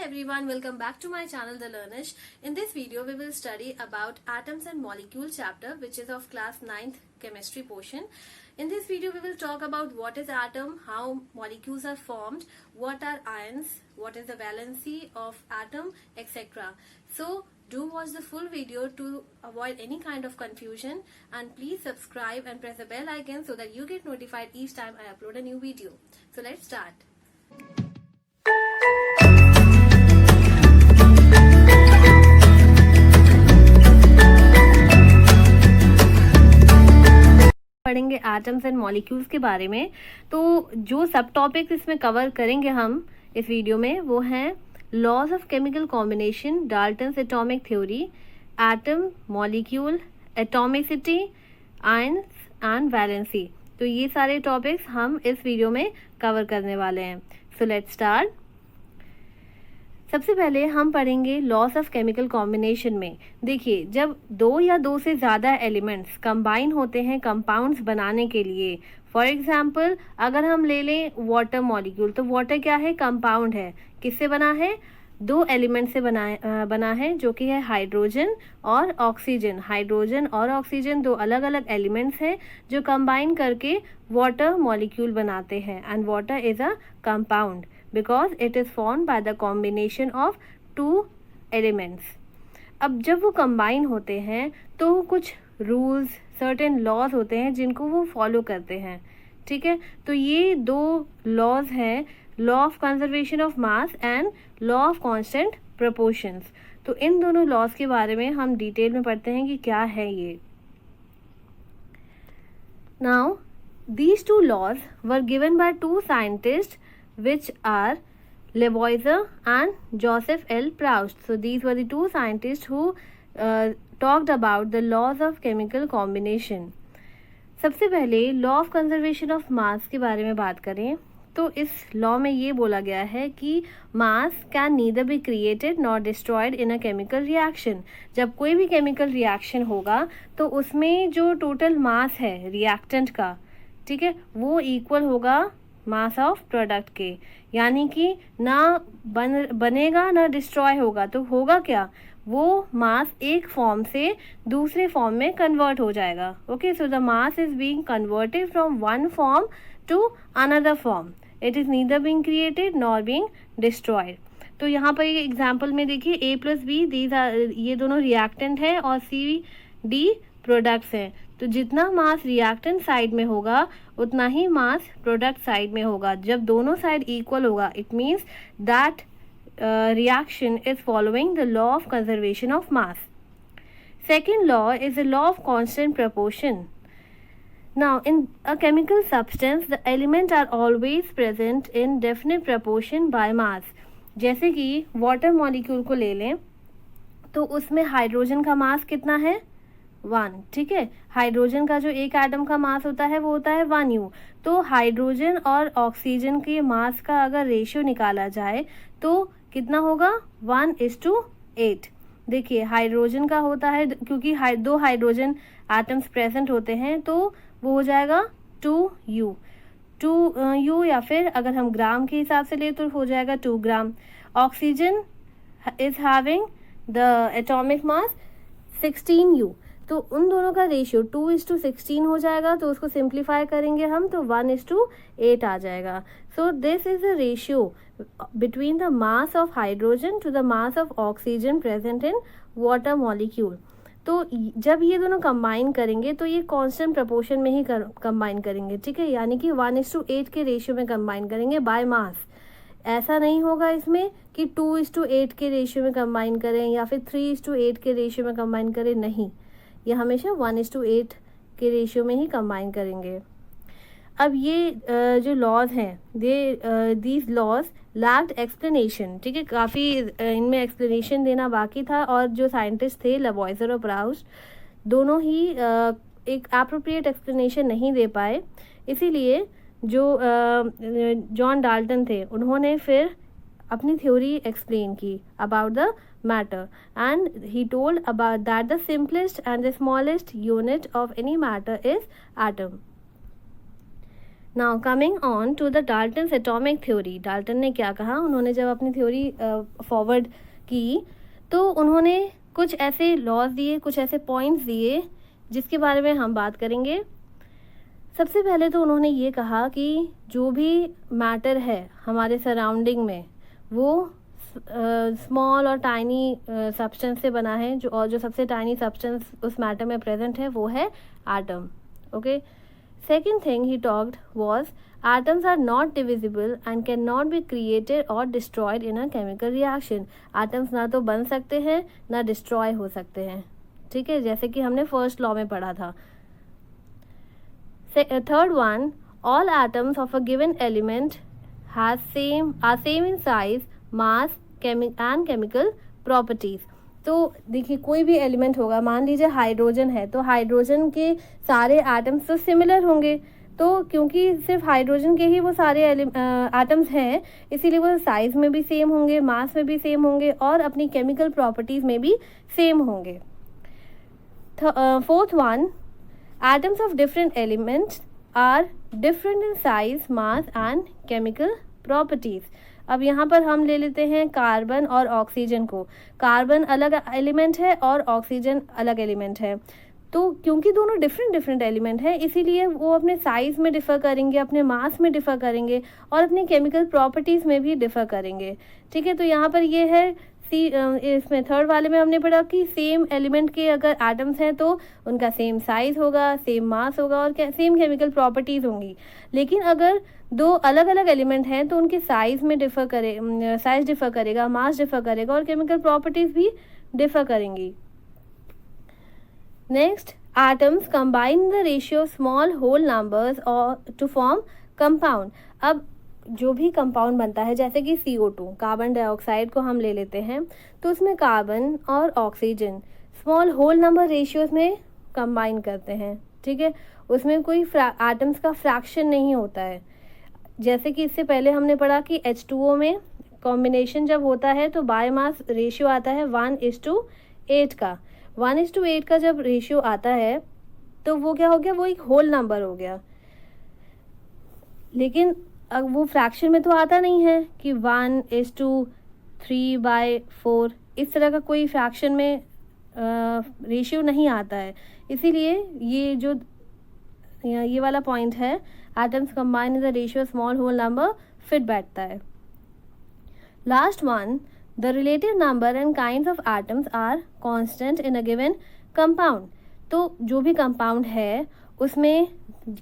everyone, welcome back to my channel The Learnish. In this video we will study about atoms and molecules chapter, which is of class 9th chemistry portion. In this video we will talk about what is atom, how molecules are formed, what are ions, what is the valency of atom, etc. So do watch the full video to avoid any kind of confusion, and please subscribe and press the bell icon so that you get notified each time I upload a new video. So let's start. पढ़ेंगे atoms and molecules के बारे में। तो जो सब topics इसमें cover करेंगे हम इस वीडियो में वो हैं laws of chemical combination, Dalton's atomic theory, atom, molecule, atomicity, ions and valency. तो ये सारे टॉपिक्स हम इस वीडियो में कवर करने वाले हैं। So let's start. सबसे पहले हम पढ़ेंगे लॉस ऑफ केमिकल कॉम्बिनेशन में। देखिए, जब दो या दो से ज़्यादा एलिमेंट्स कंबाइन होते हैं कंपाउंड्स बनाने के लिए, फॉर एग्जांपल अगर हम ले लें वाटर मॉलिक्यूल, तो वाटर क्या है? कंपाउंड है। किससे बना है? दो एलिमेंट से बना है, जो कि है हाइड्रोजन और ऑक्सीजन। हाइड्रोजन और ऑक्सीजन दो अलग अलग एलिमेंट्स हैं जो कंबाइन करके वाटर मॉलिक्यूल बनाते हैं, and water is a compound because it is formed by the combination of two elements. अब जब वो कंबाइन होते हैं तो कुछ रूल्स, सर्टेन लॉज होते हैं जिनको वो फॉलो करते हैं। ठीक है, तो ये दो लॉज हैं, law of conservation of mass and law of constant proportions. तो इन दोनों लॉज के बारे में हम डिटेल में पढ़ते हैं कि क्या है ये। Now these two laws were given by two scientists which are Lavoisier and Joseph L. Proust. So these were the two scientists who talked about the laws of chemical combination. सबसे पहले law of conservation of मास के बारे में बात करें तो इस law में ये बोला गया है कि मास can neither be created not destroyed in a chemical reaction. जब कोई भी केमिकल रिएक्शन होगा तो उसमें जो टोटल मास है रिएक्टेंट का, ठीक है, वो इक्वल होगा मास ऑफ प्रोडक्ट के, यानी कि ना बनेगा ना डिस्ट्रॉय होगा। तो होगा क्या? वो मास एक फॉर्म से दूसरे फॉर्म में कन्वर्ट हो जाएगा। Okay, so the mass is being converted from one form to another form. It is neither being created nor being destroyed. तो यहाँ पर एग्जाम्पल में देखिए A + B, दीज आर, ये दोनों रिएक्टेंट हैं और CD प्रोडक्ट्स हैं। तो जितना मास रिएक्टेंट साइड में होगा उतना ही मास प्रोडक्ट साइड में होगा। जब दोनों साइड इक्वल होगा, it means that reaction is following the law of conservation of mass. Second law is the law of constant proportion. Now in a chemical substance the element are always present in definite proportion by mass. जैसे कि water molecule को ले लें तो उसमें hydrogen का मास कितना है? 1। ठीक है, हाइड्रोजन का जो एक एटम का मास होता है वो होता है 1U। तो हाइड्रोजन और ऑक्सीजन के मास का अगर रेशियो निकाला जाए तो कितना होगा? 1:8। देखिए, हाइड्रोजन का होता है, क्योंकि दो हाइड्रोजन एटम्स प्रेजेंट होते हैं, तो वो हो जाएगा 2U। 2U, या फिर अगर हम ग्राम के हिसाब से ले तो हो जाएगा 2 gram. Oxygen is having the atomic mass 16U। तो उन दोनों का रेशियो 2:16 हो जाएगा। तो उसको सिंप्लीफाई करेंगे हम तो 1:8 आ जाएगा। So this is the ratio between the mass of hydrogen to the mass of oxygen present in water molecule. तो जब ये दोनों कंबाइन करेंगे तो ये कांस्टेंट प्रपोर्शन में ही कंबाइन करेंगे। ठीक है, यानी कि 1:8 के रेशियो में कंबाइन करेंगे बाय मास। ऐसा नहीं होगा इसमें कि 2:8 के रेशियो में कंबाइन करें या फिर 3:8 के रेशियो में कंबाइन करें, नहीं, ये हमेशा 1:8 के रेशियो में ही कंबाइन करेंगे। अब ये जो लॉज हैं, दीज लॉज लैक्ड एक्सप्लेनेशन। ठीक है, काफ़ी इनमें एक्सप्लेनेशन देना बाकी था, और जो साइंटिस्ट थे लवॉइजर और प्राउस्ट, दोनों ही एक एप्रोप्रिएट एक्सप्लेनेशन नहीं दे पाए। इसीलिए जो जॉन डाल्टन थे उन्होंने फिर अपनी थ्योरी एक्सप्लेन की about the matter, and he told about that the simplest and the smallest unit of any matter is atom. Now coming on to the Dalton's atomic theory. Dalton ने क्या कहा, उन्होंने जब अपनी थ्योरी फॉरवर्ड की तो उन्होंने कुछ ऐसे लॉज दिए, कुछ ऐसे पॉइंट्स दिए जिसके बारे में हम बात करेंगे। सबसे पहले तो उन्होंने ये कहा कि जो भी मैटर है हमारे सराउंडिंग में वो स्मॉल और टाइनी सब्सटेंस से बना है, जो सबसे टाइनी सब्सटेंस उस मैटर में प्रेजेंट है वो है atom. Okay, second thing he talked was atoms are not divisible and cannot be created or destroyed in a chemical reaction। atoms ना तो बन सकते हैं ना डिस्ट्रॉय हो सकते हैं, ठीक है, जैसे कि हमने फर्स्ट लॉ में पढ़ा था। Third one, all atoms of a given element are same in size, mass and chemical properties। तो देखिए कोई भी एलिमेंट होगा, मान लीजिए हाइड्रोजन है, तो हाइड्रोजन के सारे एटम्स तो सिमिलर होंगे, तो क्योंकि सिर्फ हाइड्रोजन के ही वो सारे एटम्स हैं इसीलिए वो साइज में भी सेम होंगे, मास में भी सेम होंगे और अपनी केमिकल प्रॉपर्टीज में भी सेम होंगे। Fourth one, atoms of different elements are different in size, mass and chemical properties. अब यहाँ पर हम ले लेते हैं कार्बन और ऑक्सीजन को। कार्बन अलग एलिमेंट है और ऑक्सीजन अलग एलिमेंट है, तो क्योंकि दोनों डिफरेंट एलिमेंट हैं इसीलिए वो अपने साइज में डिफ़र करेंगे, अपने मास में डिफ़र करेंगे और अपनी केमिकल प्रॉपर्टीज़ में भी डिफ़र करेंगे, ठीक है। तो यहाँ पर ये है इसमें थर्ड वाले में हमने पढ़ा कि सेम एलिमेंट के अगर एटम्स हैं तो उनका सेम साइज होगा, सेम मास होगा और सेम केमिकल प्रॉपर्टीज़ होंगी। लेकिन अगर दो अलग अलग एलिमेंट हैं तो उनके साइज डिफ़र करेगा, मास डिफ़र करेगा और केमिकल प्रॉपर्टीज़ भी डिफ़र करेंगी। Next, atoms combine the ratio of small whole numbers or to form compound। अब जो भी कंपाउंड बनता है जैसे कि CO2, कार्बन डाइऑक्साइड को हम ले लेते हैं, तो उसमें कार्बन और oxygen small whole number ratios में कंबाइन करते हैं, ठीक है। उसमें कोई एटम्स का फ्रैक्शन नहीं होता है। जैसे कि इससे पहले हमने पढ़ा कि H2O में कॉम्बिनेशन जब होता है तो बायोमास रेशियो आता है 1:8 का। 1:8 का जब रेशियो आता है तो वो क्या हो गया, वो एक होल नंबर हो गया। लेकिन अब वो फ्रैक्शन में तो आता नहीं है कि 1:3/4, इस तरह का कोई फ्रैक्शन में रेशियो नहीं आता है। इसीलिए ये वाला पॉइंट है, atoms combine in the ratio small whole number, fit बैठता है। Last one, the relative number and kinds of atoms are constant in a given compound। तो जो भी कंपाउंड है उसमें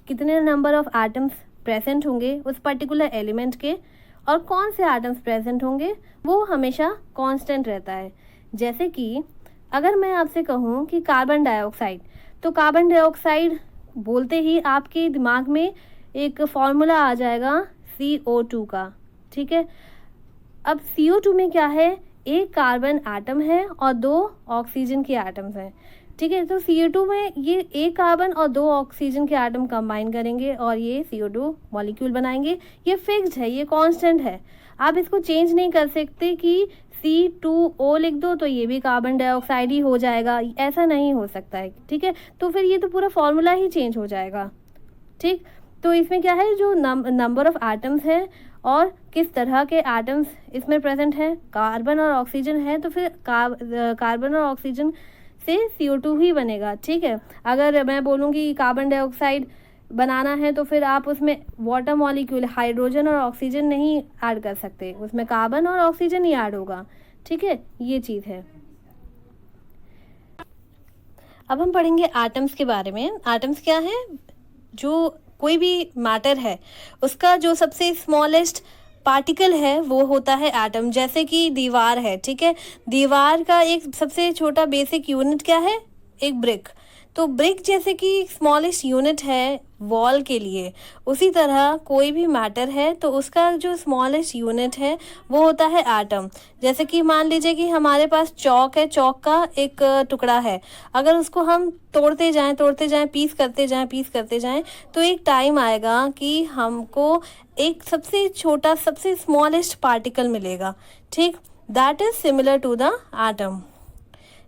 कितने नंबर ऑफ एटम्स प्रेजेंट होंगे उस पर्टिकुलर एलिमेंट के और कौन से एटम्स प्रेजेंट होंगे वो हमेशा कांस्टेंट रहता है। जैसे कि अगर मैं आपसे कहूँ कि कार्बन डाइऑक्साइड, तो कार्बन डाइऑक्साइड बोलते ही आपके दिमाग में एक फॉर्मूला आ जाएगा CO2 का, ठीक है। अब CO2 में क्या है, एक कार्बन एटम है और 2 ऑक्सीजन के एटम्स हैं, ठीक है। तो CO2 में ये एक कार्बन और 2 ऑक्सीजन के एटम कंबाइन करेंगे और ये CO2 मॉलिक्यूल बनाएंगे। ये फिक्स्ड है, ये कांस्टेंट है, आप इसको चेंज नहीं कर सकते कि C2O लिख दो तो ये भी कार्बन डाइऑक्साइड ही हो जाएगा, ऐसा नहीं हो सकता है, ठीक है। तो फिर ये तो पूरा फॉर्मूला ही चेंज हो जाएगा, ठीक। तो इसमें क्या है, जो नंबर ऑफ एटम्स हैं और किस तरह के एटम्स इसमें प्रेजेंट हैं, कार्बन और ऑक्सीजन है तो फिर कार्बन और ऑक्सीजन से CO2 ही बनेगा, ठीक है। अगर मैं बोलूँगी कार्बन डाइऑक्साइड बनाना है तो फिर आप उसमें वाटर मॉलिक्यूल, हाइड्रोजन और ऑक्सीजन नहीं ऐड कर सकते, उसमें कार्बन और ऑक्सीजन ही ऐड होगा, ठीक है। ये चीज़ है। अब हम पढ़ेंगे एटम्स के बारे में। एटम्स क्या है, जो कोई भी मैटर है उसका जो सबसे स्मॉलेस्ट पार्टिकल है वो होता है एटम। जैसे कि दीवार है, ठीक है, दीवार का एक सबसे छोटा बेसिक यूनिट क्या है, एक ब्रिक। तो ब्रिक जैसे कि स्मॉलेस्ट यूनिट है वॉल के लिए, उसी तरह कोई भी मैटर है तो उसका जो स्मॉलेस्ट यूनिट है वो होता है एटम। जैसे कि मान लीजिए कि हमारे पास चौक है, चौक का एक टुकड़ा है, अगर उसको हम तोड़ते जाएं पीस करते जाएं तो एक टाइम आएगा कि हमको एक सबसे छोटा, सबसे स्मॉलेस्ट पार्टिकल मिलेगा, ठीक। That is similar to the atom.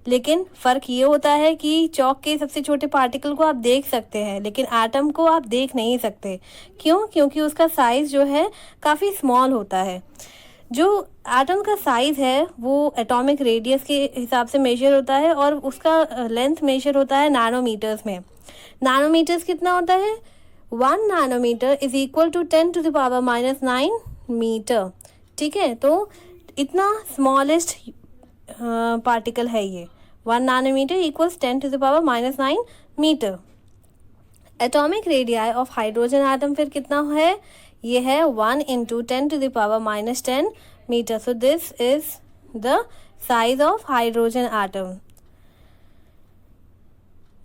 लेकिन फ़र्क ये होता है कि चॉक के सबसे छोटे पार्टिकल को आप देख सकते हैं, लेकिन एटम को आप देख नहीं सकते। क्यों? क्योंकि उसका साइज़ जो है काफ़ी स्मॉल होता है। जो एटम का साइज़ है वो एटॉमिक रेडियस के हिसाब से मेजर होता है और उसका लेंथ मेजर होता है नैनोमीटर्स में। नैनोमीटर्स कितना होता है? 1 nanometre is equal to 10⁻⁹ metre. ठीक है, तो इतना स्मॉलेस्ट पार्टिकल है ये। 1 nanometre equals 10⁻⁹ metre. Atomic radii of hydrogen atom फिर कितना है? ये है 1 into 10⁻⁻10 metre. So this is the size of hydrogen atom.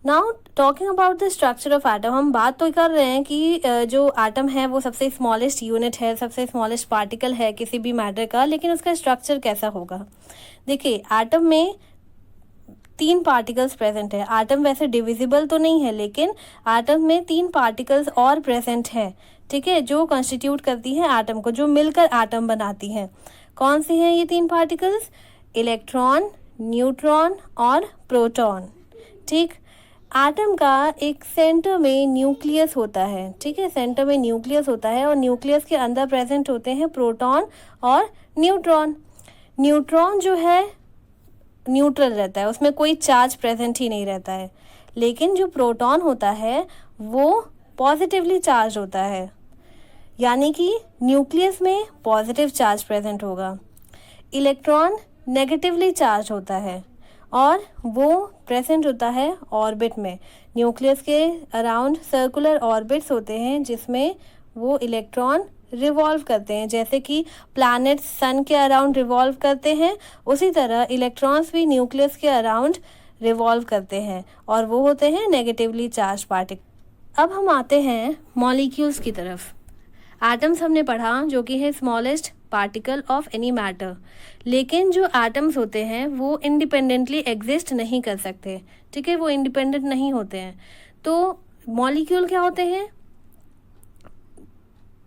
Now talking about the structure of atom, हम बात तो कर रहे हैं कि जो एटम है वो सबसे स्मॉलेस्ट यूनिट है, सबसे स्मॉलेस्ट पार्टिकल है किसी भी मैटर का, लेकिन उसका स्ट्रक्चर कैसा होगा? देखिए, एटम में 3 पार्टिकल्स प्रेजेंट है। एटम वैसे डिविजिबल तो नहीं है, लेकिन एटम में 3 पार्टिकल्स और प्रेजेंट हैं, ठीक है, जो कंस्टिट्यूट करती हैं एटम को, जो मिलकर एटम बनाती हैं। कौन सी हैं ये 3 पार्टिकल्स? इलेक्ट्रॉन, न्यूट्रॉन और प्रोटॉन। ठीक, एटम का एक सेंटर में न्यूक्लियस होता है। ठीक है, सेंटर में न्यूक्लियस होता है और न्यूक्लियस के अंदर प्रेजेंट होते हैं प्रोटॉन और न्यूट्रॉन। न्यूट्रॉन जो है न्यूट्रल रहता है, उसमें कोई चार्ज प्रेजेंट ही नहीं रहता है, लेकिन जो प्रोटॉन होता है वो पॉजिटिवली चार्ज होता है, यानी कि न्यूक्लियस में पॉजिटिव चार्ज प्रेजेंट होगा। इलेक्ट्रॉन नेगेटिवली चार्ज होता है और वो प्रेजेंट होता है ऑर्बिट में। न्यूक्लियस के अराउंड सर्कुलर ऑर्बिट्स होते हैं जिसमें वो इलेक्ट्रॉन रिवॉल्व करते हैं। जैसे कि प्लैनेट्स सन के अराउंड रिवॉल्व करते हैं, उसी तरह इलेक्ट्रॉन्स भी न्यूक्लियस के अराउंड रिवॉल्व करते हैं और वो होते हैं नेगेटिवली चार्ज पार्टिकल। अब हम आते हैं मॉलिक्यूल्स की तरफ। एटम्स हमने पढ़ा जो कि है smallest particle of any matter, लेकिन जो एटम्स होते हैं वो इंडिपेंडेंटली एग्जिस्ट नहीं कर सकते। ठीक है, वो इंडिपेंडेंट नहीं होते हैं। तो मॉलिक्यूल क्या होते हैं?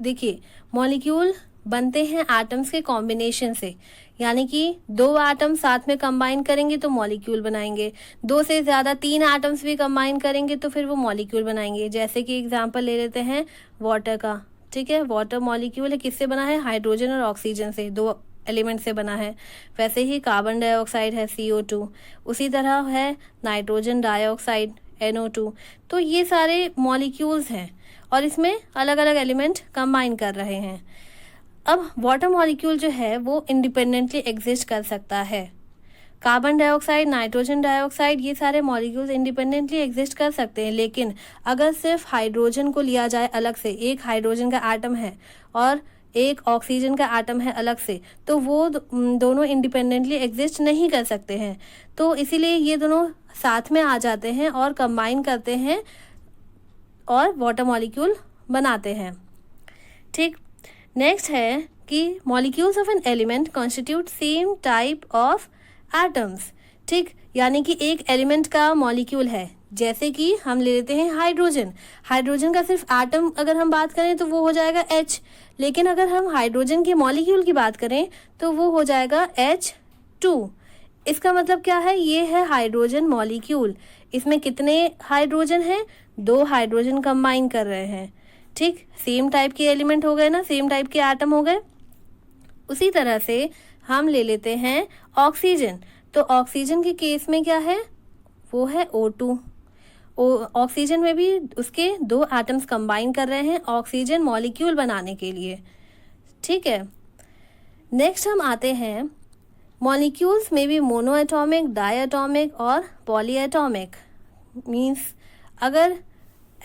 देखिए, मॉलिक्यूल बनते हैं एटम्स के कॉम्बिनेशन से, यानी कि 2 एटम साथ में कंबाइन करेंगे तो मॉलिक्यूल बनाएंगे, 2 से ज़्यादा 3 एटम्स भी कंबाइन करेंगे तो फिर वो मॉलिक्यूल बनाएंगे। जैसे कि एग्जांपल ले लेते हैं वाटर का। ठीक है, वाटर मॉलिक्यूल है, किससे बना है? हाइड्रोजन और ऑक्सीजन से, 2 एलिमेंट से बना है। वैसे ही कार्बन डाइऑक्साइड है CO2, उसी तरह है नाइट्रोजन डाइऑक्साइड NO2। तो ये सारे मॉलिक्यूल्स हैं और इसमें अलग अलग एलिमेंट कंबाइन कर रहे हैं। अब वाटर मॉलिक्यूल जो है वो इंडिपेंडेंटली एग्जिस्ट कर सकता है। कार्बन डाइऑक्साइड, नाइट्रोजन डाइऑक्साइड, ये सारे मॉलिक्यूल्स इंडिपेंडेंटली एग्जिस्ट कर सकते हैं, लेकिन अगर सिर्फ हाइड्रोजन को लिया जाए अलग से, एक हाइड्रोजन का एटम है और एक ऑक्सीजन का एटम है अलग से, तो वो दोनों इंडिपेंडेंटली एग्जिस्ट नहीं कर सकते हैं। तो इसीलिए ये दोनों साथ में आ जाते हैं और कंबाइन करते हैं और वाटर मॉलिक्यूल बनाते हैं। ठीक, नेक्स्ट है कि molecules of an element constitute same type of atoms. ठीक, यानी कि एक एलिमेंट का मॉलिक्यूल है, जैसे कि हम ले लेते हैं हाइड्रोजन। हाइड्रोजन का सिर्फ एटम अगर हम बात करें तो वो हो जाएगा H, लेकिन अगर हम हाइड्रोजन के मॉलिक्यूल की बात करें तो वो हो जाएगा H2। इसका मतलब क्या है? ये है हाइड्रोजन मॉलिक्यूल। इसमें कितने हाइड्रोजन हैं? 2 हाइड्रोजन कंबाइन कर रहे हैं। ठीक, सेम टाइप के एलिमेंट हो गए ना, सेम टाइप के एटम हो गए। उसी तरह से हम ले लेते हैं ऑक्सीजन। तो ऑक्सीजन के केस में क्या है? वो है O2। ऑक्सीजन में भी उसके 2 एटम्स कंबाइन कर रहे हैं ऑक्सीजन मॉलिक्यूल बनाने के लिए। ठीक है, नेक्स्ट हम आते हैं मॉलिक्यूल्स में भी मोनोएटॉमिक, डायएटॉमिक और पॉलीएटॉमिक। मीन्स अगर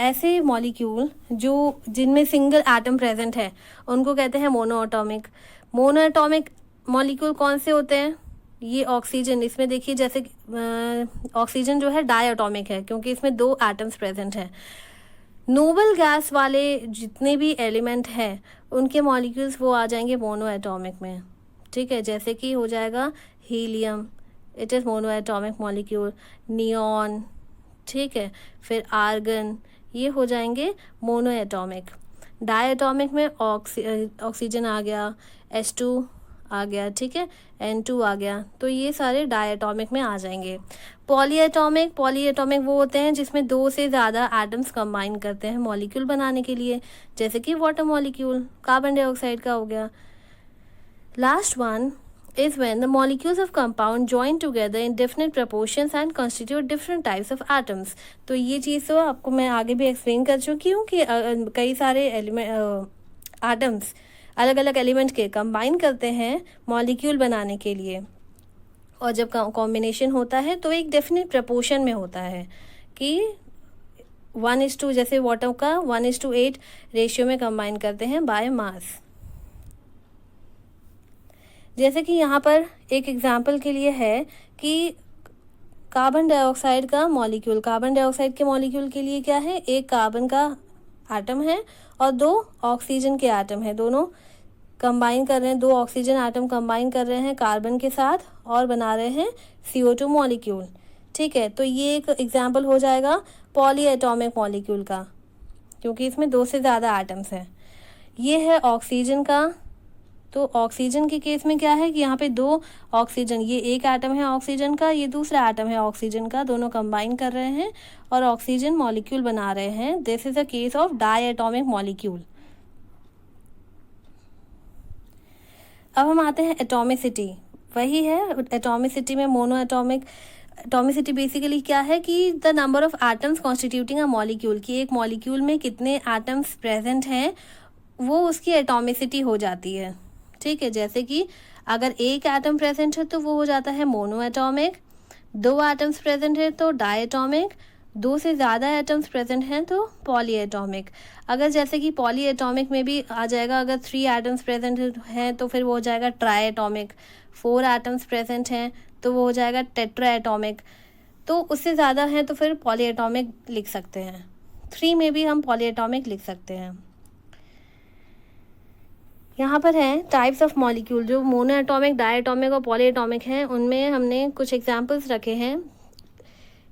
ऐसे मॉलिक्यूल जो जिनमें सिंगल एटम प्रेजेंट है उनको कहते हैं मोनोएटॉमिक। मोनोएटॉमिक मॉलिक्यूल कौन से होते हैं? ये ऑक्सीजन, इसमें देखिए जैसे ऑक्सीजन जो है डायएटॉमिक है क्योंकि इसमें 2 एटम्स प्रेजेंट हैं। नोबल गैस वाले जितने भी एलिमेंट हैं उनके मॉलिक्यूल्स वो आ जाएंगे मोनोएटॉमिक में। ठीक है, जैसे कि हो जाएगा helium, it is monoatomic molecule. Neon, ठीक है, फिर आर्गन, ये हो जाएंगे मोनोएटॉमिक। डायएटॉमिक में ऑक्सीजन आ गया, H2 आ गया, ठीक है, N2 आ गया, तो ये सारे डायटोमिक में आ जाएंगे। पॉलीएटॉमिक वो होते हैं जिसमें 2 से ज़्यादा एटम्स कंबाइन करते हैं मॉलिक्यूल बनाने के लिए, जैसे कि वाटर मॉलिक्यूल, कार्बन डाइऑक्साइड का हो गया। Last one is when the molecules of compound join together in definite proportions and constitute different types of atoms। तो ये चीज़ तो आपको मैं आगे भी एक्सप्लेन कर चुकी हूँ कि कई सारे एटम्स अलग अलग एलिमेंट के कंबाइन करते हैं मॉलिक्यूल बनाने के लिए, और जब कॉम्बिनेशन होता है तो एक डेफिनेट प्रपोर्शन में होता है कि 1:2, जैसे वाटर का 1:8 रेशियो में कंबाइन करते हैं बाय मास। जैसे कि यहाँ पर एक एग्जाम्पल के लिए है कि कार्बन डाइऑक्साइड का मॉलिक्यूल, कार्बन डाइऑक्साइड के मॉलिक्यूल के लिए क्या है, एक कार्बन का एटम है और 2 ऑक्सीजन के एटम है, दोनों कंबाइन कर रहे हैं, 2 ऑक्सीजन एटम कंबाइन कर रहे हैं कार्बन के साथ और बना रहे हैं CO2 मॉलिक्यूल, ठीक है। तो ये एक एग्जाम्पल हो जाएगा पॉलीएटॉमिक मॉलिक्यूल का, क्योंकि इसमें 2 से ज़्यादा एटम्स हैं। ये है ऑक्सीजन का, तो ऑक्सीजन के केस में क्या है कि यहाँ पे 2 ऑक्सीजन, ये एक एटम है ऑक्सीजन का, ये दूसरा एटम है ऑक्सीजन का, दोनों कंबाइन कर रहे हैं और ऑक्सीजन मॉलिक्यूल बना रहे हैं। This is a case of diatomic molecule. अब हम आते हैं एटॉमिसिटी, वही है एटॉमिसिटी में मोनो एटॉमिक। एटॉमिसिटी बेसिकली क्या है कि the number of atoms constituting a molecule, कि एक मॉलिक्यूल में कितने एटम्स प्रेजेंट हैं वो उसकी एटॉमिसिटी हो जाती है, ठीक है। जैसे कि अगर एक एटम प्रेजेंट है तो वो हो जाता है मोनो एटॉमिक, 2 एटम्स प्रेजेंट है तो डायटोमिक, 2 से ज़्यादा एटम्स प्रेजेंट हैं तो पॉलीएटॉमिक। अगर जैसे कि पॉलीएटॉमिक में भी आ जाएगा, अगर 3 एटम्स प्रेजेंट हैं तो फिर वो हो जाएगा ट्राइएटॉमिक, 4 एटम्स प्रेजेंट हैं तो वो हो जाएगा टेट्राएटॉमिक, तो उससे ज़्यादा हैं तो फिर पॉलीएटॉमिक लिख सकते हैं। 3 में भी हम पॉलीएटॉमिक लिख सकते हैं। यहाँ पर हैं टाइप्स ऑफ मॉलिक्यूल, जो मोनो एटॉमिक, डायटोमिक और पॉलीएटॉमिक हैं, उनमें हमने कुछ एग्जांपल्स रखे हैं।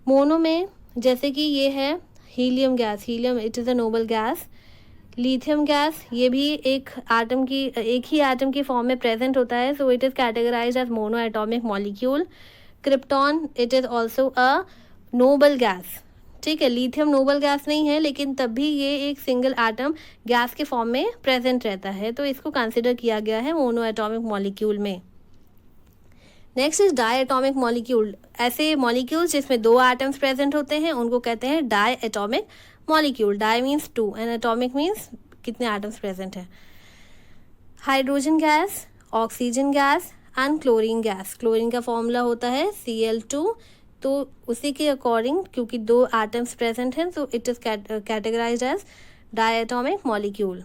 मोनो में जैसे कि ये है helium gas, helium it is a noble gas. Lithium gas, ये भी एक ही एटम की फॉर्म में प्रेजेंट होता है, so it is categorised as mono atomic molecule. Krypton it is also a noble gas, ठीक है। लिथियम नोबल गैस नहीं है, लेकिन तब भी ये एक सिंगल एटम गैस के फॉर्म में प्रेजेंट रहता है, तो इसको कंसिडर किया गया है मोनो एटॉमिक मॉलिक्यूल में। Next is diatomic molecule. ऐसे मॉलिक्यूल्स जिसमें 2 एटम्स प्रेजेंट होते हैं उनको कहते हैं diatomic molecule. Di means 2 and atomic means कितने एटम्स प्रेजेंट हैं। Hydrogen gas, oxygen gas and chlorine gas. Chlorine का फॉर्मूला होता है Cl2, तो उसी के अकॉर्डिंग क्योंकि 2 एटम्स प्रेजेंट हैं तो it is categorised as diatomic molecule.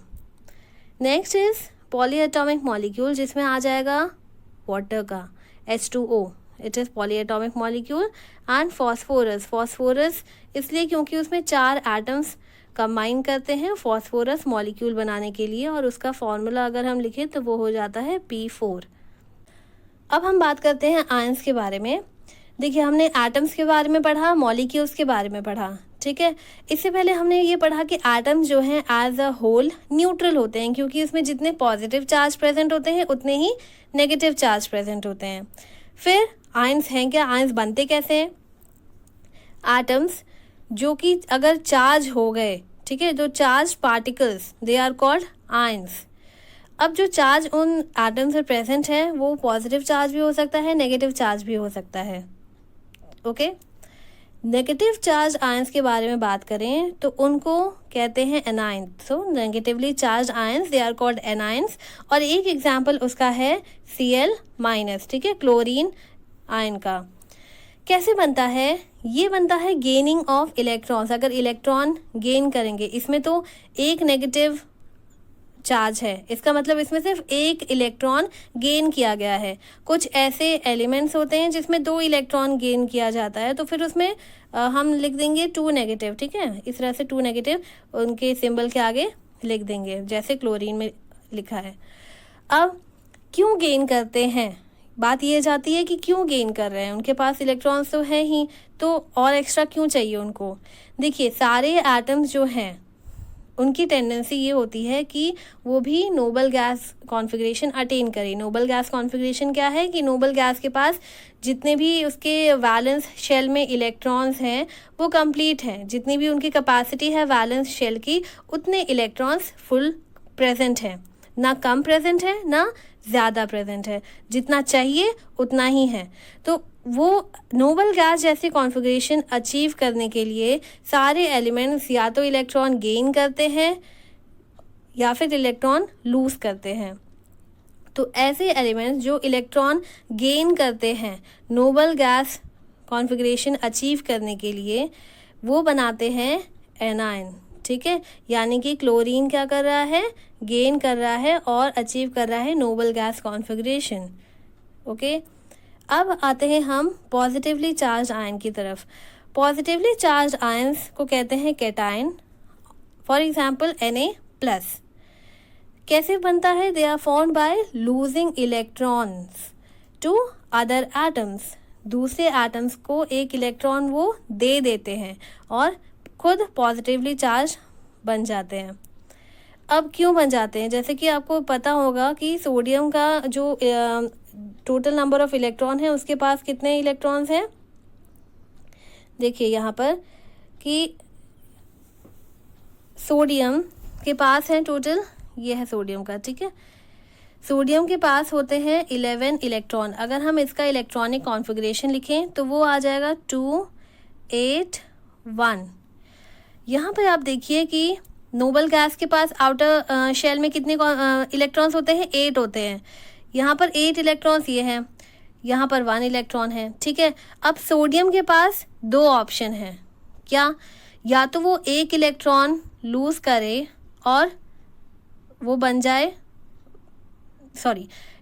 Next is polyatomic molecule, जिसमें आ जाएगा वाटर का H2O, it is polyatomic molecule. And phosphorus इसलिए क्योंकि उसमें 4 एटम्स कंबाइन करते हैं फॉस्फोरस मॉलिक्यूल बनाने के लिए, और उसका फॉर्मूला अगर हम लिखें तो वो हो जाता है P4। अब हम बात करते हैं आयंस के बारे में। देखिए, हमने एटम्स के बारे में पढ़ा, मॉलिक्यूल्स के बारे में पढ़ा, ठीक है। इससे पहले हमने ये पढ़ा कि एटम्स जो हैं एज अ होल न्यूट्रल होते हैं, क्योंकि इसमें जितने पॉजिटिव चार्ज प्रेजेंट होते हैं उतने ही नेगेटिव चार्ज प्रेजेंट होते हैं। फिर आयंस हैं क्या, आयंस बनते कैसे हैं। एटम्स जो कि अगर चार्ज हो गए, ठीक है, जो charge particles they are called ions. अब जो चार्ज उन एटम्स में प्रेजेंट है वो पॉजिटिव चार्ज भी हो सकता है, नेगेटिव चार्ज भी हो सकता है, ओके। नेगेटिव चार्ज आयंस के बारे में बात करें तो उनको कहते हैं anion. So negatively charge ions they are called anions, और एक एग्जांपल उसका है Cl-, ठीक है, क्लोरीन आयन का। कैसे बनता है, ये बनता है गेनिंग ऑफ इलेक्ट्रॉन्स। अगर इलेक्ट्रॉन गेन करेंगे, इसमें तो एक नेगेटिव चार्ज है, इसका मतलब इसमें सिर्फ एक इलेक्ट्रॉन गेन किया गया है। कुछ ऐसे एलिमेंट्स होते हैं जिसमें 2 इलेक्ट्रॉन गेन किया जाता है, तो फिर उसमें हम लिख देंगे 2 नेगेटिव, ठीक है। इस तरह से 2 नेगेटिव उनके सिंबल के आगे लिख देंगे, जैसे क्लोरीन में लिखा है। अब क्यों गेन करते हैं, बात ये जाती है कि क्यों गेन कर रहे हैं, उनके पास इलेक्ट्रॉन्स तो हैं ही, तो और एक्स्ट्रा क्यों चाहिए उनको। देखिए, सारे एटम्स जो हैं उनकी टेंडेंसी ये होती है कि वो भी नोबल गैस कॉन्फ़िगरेशन अटेन करें। नोबल गैस कॉन्फ़िगरेशन क्या है कि नोबल गैस के पास जितने भी उसके वैलेंस शेल में इलेक्ट्रॉन्स हैं वो कंप्लीट हैं, जितनी भी उनकी कैपेसिटी है वैलेंस शेल की उतने इलेक्ट्रॉन्स फुल प्रेजेंट हैं, ना कम प्रेजेंट है ना ज़्यादा प्रेजेंट है, जितना चाहिए उतना ही है। तो वो नोबल गैस जैसी कॉन्फ़िगरेशन अचीव करने के लिए सारे एलिमेंट्स या तो इलेक्ट्रॉन गेन करते हैं या फिर इलेक्ट्रॉन लूज़ करते हैं। तो ऐसे एलिमेंट्स जो इलेक्ट्रॉन गेन करते हैं नोबल गैस कॉन्फ़िगरेशन अचीव करने के लिए, वो बनाते हैं एनायन। ठीक है, यानी कि क्लोरीन क्या कर रहा है, गेन कर रहा है और अचीव कर रहा है नोबल गैस कॉन्फ़िगरेशन। ओके, अब आते हैं हम पॉजिटिवली चार्ज आयन की तरफ। पॉजिटिवली चार्ज आयंस को कहते हैं कैटायन। For example Na+। कैसे बनता है? They are formed by losing electrons to other atoms. दूसरे एटम्स को एक इलेक्ट्रॉन वो दे देते हैं और खुद पॉजिटिवली चार्ज बन जाते हैं। अब क्यों बन जाते हैं? जैसे कि आपको पता होगा कि सोडियम का जो टोटल नंबर ऑफ इलेक्ट्रॉन है उसके पास कितने इलेक्ट्रॉन्स हैं? देखिए यहाँ पर कि सोडियम के पास है टोटल, ये है सोडियम का। ठीक है, सोडियम के पास होते हैं 11 इलेक्ट्रॉन। अगर हम इसका इलेक्ट्रॉनिक कॉन्फ़िगरेशन लिखें तो वो आ जाएगा 2 8 1। यहाँ पर आप देखिए कि नोबल गैस के पास आउटर शेल में कितने इलेक्ट्रॉन्स होते हैं? 8 होते हैं। यहाँ पर 8 इलेक्ट्रॉन्स ये हैं, यहाँ पर 1 इलेक्ट्रॉन है। ठीक है, अब सोडियम के पास 2 ऑप्शन हैं। क्या? या तो वो 1 इलेक्ट्रॉन लूज़ करे और वो बन जाए,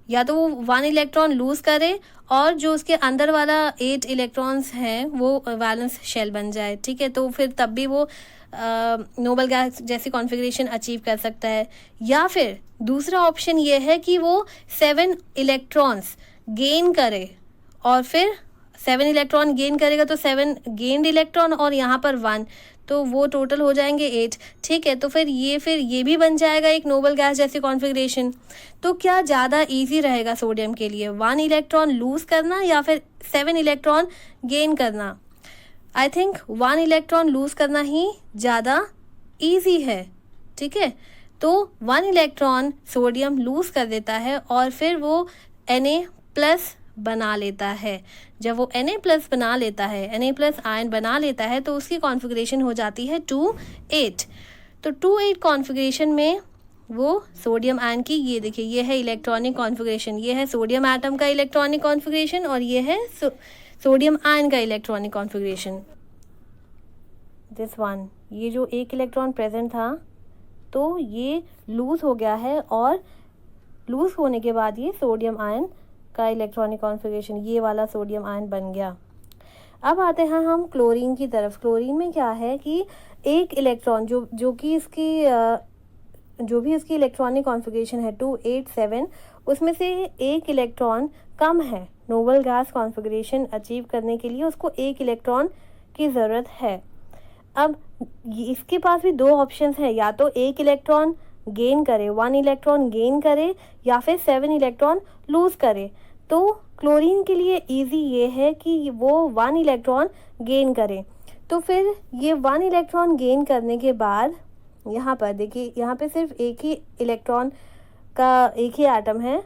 या तो वो 1 इलेक्ट्रॉन लूज़ करे और जो उसके अंदर वाला 8 इलेक्ट्रॉन्स हैं वो वैलेंस शेल बन जाए। ठीक है, तो फिर तब भी वो नोबल गैस जैसी कॉन्फ़िगरेशन अचीव कर सकता है। या फिर दूसरा ऑप्शन ये है कि वो 7 इलेक्ट्रॉन्स गेन करे और फिर 7 इलेक्ट्रॉन गेन करेगा तो 7 गेन्ड इलेक्ट्रॉन और यहाँ पर 1, तो वो टोटल हो जाएंगे 8। ठीक है, तो फिर ये भी बन जाएगा एक नोबल गैस जैसी कॉन्फ़िगरेशन। तो क्या ज़्यादा इजी रहेगा सोडियम के लिए, 1 इलेक्ट्रॉन लूज़ करना या फिर 7 इलेक्ट्रॉन गेन करना? आई थिंक 1 इलेक्ट्रॉन लूज़ करना ही ज़्यादा ईजी है। ठीक है, तो 1 इलेक्ट्रॉन सोडियम लूज़ कर देता है और फिर वो Na+ बना लेता है। जब वो Na+ बना लेता है, Na+ आयन बना लेता है, तो उसकी कॉन्फ़िगरेशन हो जाती है 2 8। तो 2 8 कॉन्फ़िगरेशन में वो सोडियम आयन की, ये देखिए ये है इलेक्ट्रॉनिक कॉन्फ़िगरेशन, ये है सोडियम एटम का इलेक्ट्रॉनिक कॉन्फ़िगरेशन और ये है सोडियम आयन का इलेक्ट्रॉनिक कॉन्फ़िगरेशन। दिस वन, ये जो 1 इलेक्ट्रॉन प्रेजेंट था तो ये लूज़ हो गया है और लूज़ होने के बाद ये सोडियम आयन का इलेक्ट्रॉनिक कॉन्फ़िगरेशन, ये वाला सोडियम आयन बन गया। अब आते हैं हम क्लोरीन की तरफ। क्लोरीन में क्या है कि 1 इलेक्ट्रॉन जो कि इसकी जो भी इसकी इलेक्ट्रॉनिक कॉन्फ़िगरेशन है 2 8 7, उसमें से 1 इलेक्ट्रॉन कम है। नोबल गैस कॉन्फ़िगरेशन अचीव करने के लिए उसको 1 इलेक्ट्रॉन की ज़रूरत है। अब इसके पास भी 2 ऑप्शंस हैं, या तो 1 इलेक्ट्रॉन गेन करे, 1 इलेक्ट्रॉन गेन करे या फिर 7 इलेक्ट्रॉन लूज़ करे। तो क्लोरीन के लिए इजी ये है कि वो 1 इलेक्ट्रॉन गेन करे। तो फिर ये 1 इलेक्ट्रॉन गेन करने के बाद यहाँ पर देखिए, यहाँ पे सिर्फ एक ही इलेक्ट्रॉन का एक ही एटम है,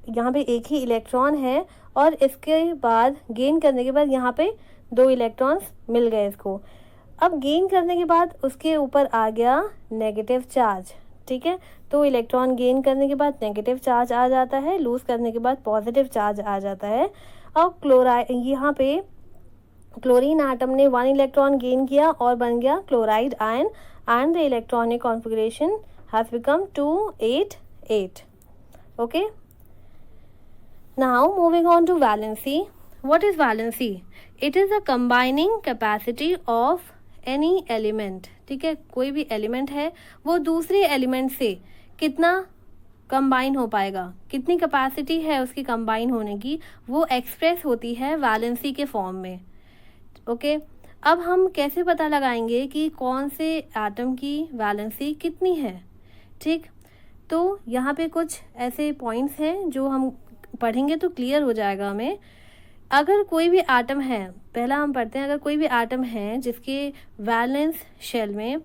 यहाँ पे एक ही इलेक्ट्रॉन है और इसके बाद गेन करने के बाद यहाँ पे 2 इलेक्ट्रॉन्स मिल गए इसको। अब गेन करने के बाद उसके ऊपर आ गया नेगेटिव चार्ज। ठीक है, तो इलेक्ट्रॉन गेन करने के बाद नेगेटिव चार्ज आ जाता है, लूज़ करने के बाद पॉजिटिव चार्ज आ जाता है। अब यहाँ पे क्लोरीन एटम ने 1 इलेक्ट्रॉन गेन किया और बन गया chloride ion and the electronic configuration has become 2 8 8। Okay, now moving on to valency. What is valency? It is a combining capacity of any element. ठीक है, कोई भी एलिमेंट है वो दूसरे एलिमेंट से कितना कंबाइन हो पाएगा, कितनी कैपेसिटी है उसकी कंबाइन होने की, वो एक्सप्रेस होती है वैलेंसी के फॉर्म में। ओके, अब हम कैसे पता लगाएंगे कि कौन से एटम की वैलेंसी कितनी है? ठीक, तो यहाँ पे कुछ ऐसे पॉइंट्स हैं जो हम पढ़ेंगे तो क्लियर हो जाएगा हमें। अगर कोई भी एटम है, पहला हम पढ़ते हैं, अगर कोई भी एटम है जिसके वैलेंस शेल में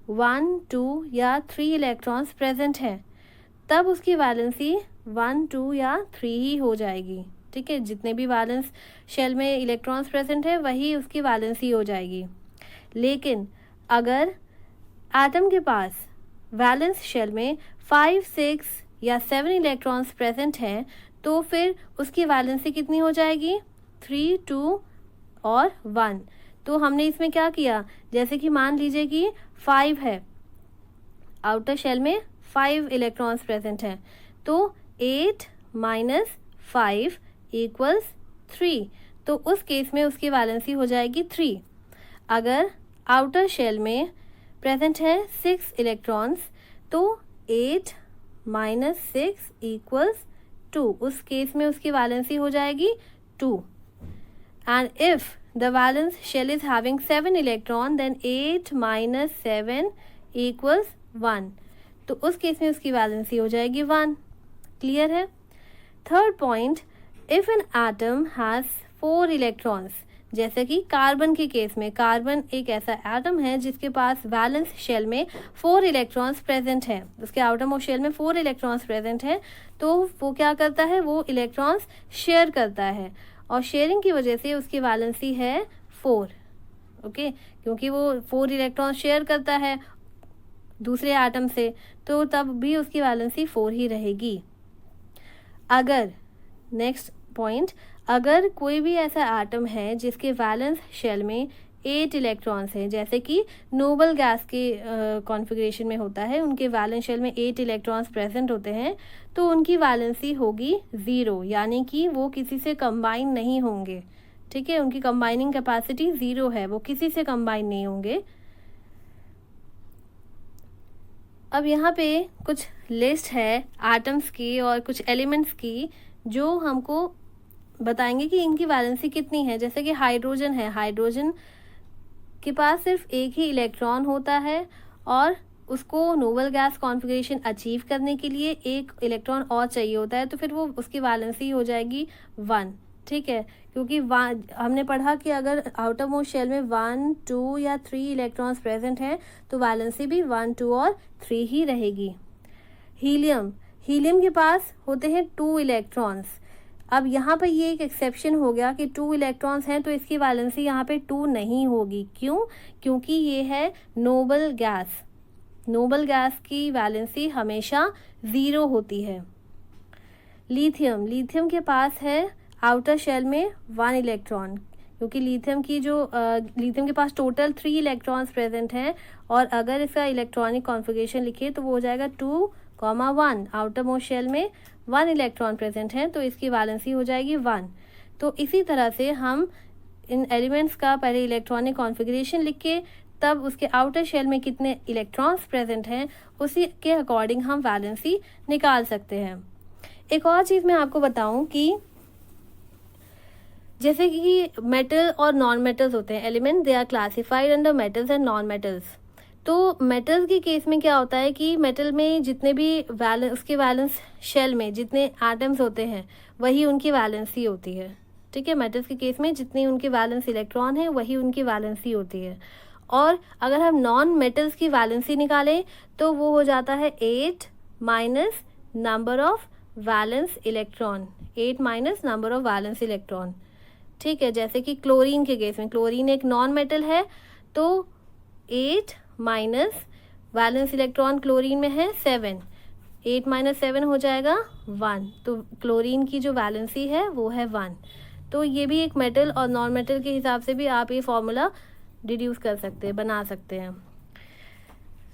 1, 2 या 3 इलेक्ट्रॉन्स प्रेजेंट हैं, तब उसकी वैलेंसी 1, 2 या 3 ही हो जाएगी। ठीक है, जितने भी वैलेंस शेल में इलेक्ट्रॉन्स प्रेजेंट है वही उसकी वैलेंसी हो जाएगी। लेकिन अगर एटम के पास वैलेंस शेल में 5, 6 या 7 इलेक्ट्रॉन्स प्रेजेंट हैं, तो फिर उसकी वैलेंसी कितनी हो जाएगी? 3, 2 और 1। तो हमने इसमें क्या किया, जैसे कि मान लीजिए कि 5 है, आउटर शेल में 5 इलेक्ट्रॉन्स प्रेजेंट हैं, तो 8 माइनस 5 इक्वल्स 3, तो उस केस में उसकी वैलेंसी हो जाएगी 3। अगर आउटर शेल में प्रेजेंट है 6 इलेक्ट्रॉन्स, तो 8 माइनस 6 इक्वल्स 2, उस केस में उसकी वैलेंसी हो जाएगी 2। And if the valence shell is having 7 electron, then 8 minus 7 equals 1, तो उस केस में उसकी वैलेंसी हो जाएगी 1। क्लियर है? Third point, if an atom has 4 electrons, जैसे कि कार्बन के केस में, कार्बन एक ऐसा एटम है जिसके पास वैलेंस शेल में 4 इलेक्ट्रॉन्स प्रेजेंट हैं, उसके आउटर मोस्ट शेल में 4 इलेक्ट्रॉन्स प्रेजेंट हैं, तो वो क्या करता है, वो इलेक्ट्रॉन्स शेयर करता है, और शेयरिंग की वजह से उसकी वैलेंसी है 4। ओके, क्योंकि वो 4 इलेक्ट्रॉन शेयर करता है दूसरे एटम से, तो तब भी उसकी वैलेंसी 4 ही रहेगी। अगर नेक्स्ट पॉइंट, अगर कोई भी ऐसा एटम है जिसके वैलेंस शेल में 8 इलेक्ट्रॉन्स हैं, जैसे कि नोबल गैस के कॉन्फ़िगरेशन में होता है, उनके वैलेंस शेल में 8 इलेक्ट्रॉन्स प्रेजेंट होते हैं, तो उनकी वैलेंसी होगी 0, यानी कि वो किसी से कंबाइन नहीं होंगे। ठीक है, उनकी कंबाइनिंग कैपेसिटी 0 है, वो किसी से कंबाइन नहीं होंगे। अब यहाँ पे कुछ लिस्ट है एटम्स की और कुछ एलिमेंट्स की जो हमको बताएंगे कि इनकी वैलेंसी कितनी है। जैसे कि हाइड्रोजन है, हाइड्रोजन के पास सिर्फ एक ही इलेक्ट्रॉन होता है और उसको नोबल गैस कॉन्फ़िगरेशन अचीव करने के लिए एक इलेक्ट्रॉन और चाहिए होता है, तो फिर वो उसकी वैलेंसी हो जाएगी 1। ठीक है, क्योंकि हमने पढ़ा कि अगर आउटर मोस्ट शेल में 1, 2 या 3 इलेक्ट्रॉन्स प्रेजेंट हैं, तो वैलेंसी भी 1, 2 और 3 ही रहेगी। हीलियम, हीलियम के पास होते हैं 2 इलेक्ट्रॉन्स। अब यहाँ पर ये एक एक्सेप्शन हो गया कि 2 इलेक्ट्रॉन्स हैं, तो इसकी वैलेंसी यहाँ पे 2 नहीं होगी। क्यों? क्योंकि ये है नोबल गैस, नोबल गैस की वैलेंसी हमेशा 0 होती है। लिथियम, लिथियम के पास है आउटर शेल में 1 इलेक्ट्रॉन, क्योंकि लिथियम के पास टोटल 3 इलेक्ट्रॉन्स प्रेजेंट हैं, और अगर इसका इलेक्ट्रॉनिक कॉन्फ़िगरेशन लिखे तो वो हो जाएगा 2, 1। आउटर मोस्ट शेल में 1 इलेक्ट्रॉन प्रेजेंट है, तो इसकी वैलेंसी हो जाएगी 1। तो इसी तरह से हम इन एलिमेंट्स का पहले इलेक्ट्रॉनिक कॉन्फ़िगरेशन लिख के तब उसके आउटर शेल में कितने इलेक्ट्रॉन्स प्रेजेंट हैं उसी के अकॉर्डिंग हम वैलेंसी निकाल सकते हैं। एक और चीज़ मैं आपको बताऊं कि जैसे कि मेटल और नॉन मेटल्स होते हैं element, they are classified under metals and non metals. तो मेटल्स के केस में क्या होता है कि मेटल में जितने भी उसके वैलेंस शेल में जितने एटम्स होते हैं वही उनकी वैलेंसी होती है। ठीक है, मेटल्स के केस में जितनी उनके वैलेंस इलेक्ट्रॉन है वही उनकी वैलेंसी होती है। और अगर हम नॉन मेटल्स की वैलेंसी निकालें तो वो हो जाता है 8 minus number of valence electron, 8 minus number of valence electron. ठीक है, जैसे कि क्लोरीन के केस में, क्लोरीन एक नॉन मेटल है, तो 8 माइनस वैलेंस इलेक्ट्रॉन क्लोरीन में है 7, 8 माइनस 7 हो जाएगा 1, तो क्लोरीन की जो वैलेंसी है वो है 1। तो ये भी एक मेटल और नॉन मेटल के हिसाब से भी आप ये फॉर्मूला डिड्यूस कर सकते हैं, बना सकते हैं।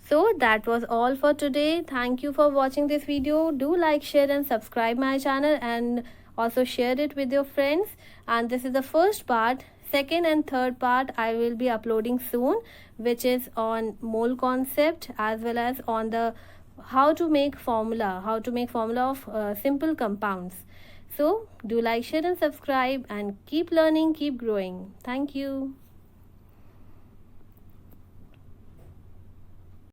So that was all for today. Thank you for watching this video. Do like, share and subscribe my channel, and also share it with your friends. And this is the first part. Second and third part I will be uploading soon, which is on mole concept as well as on the how to make formula of simple compounds. So do like, share and subscribe, and keep learning, keep growing. Thank you.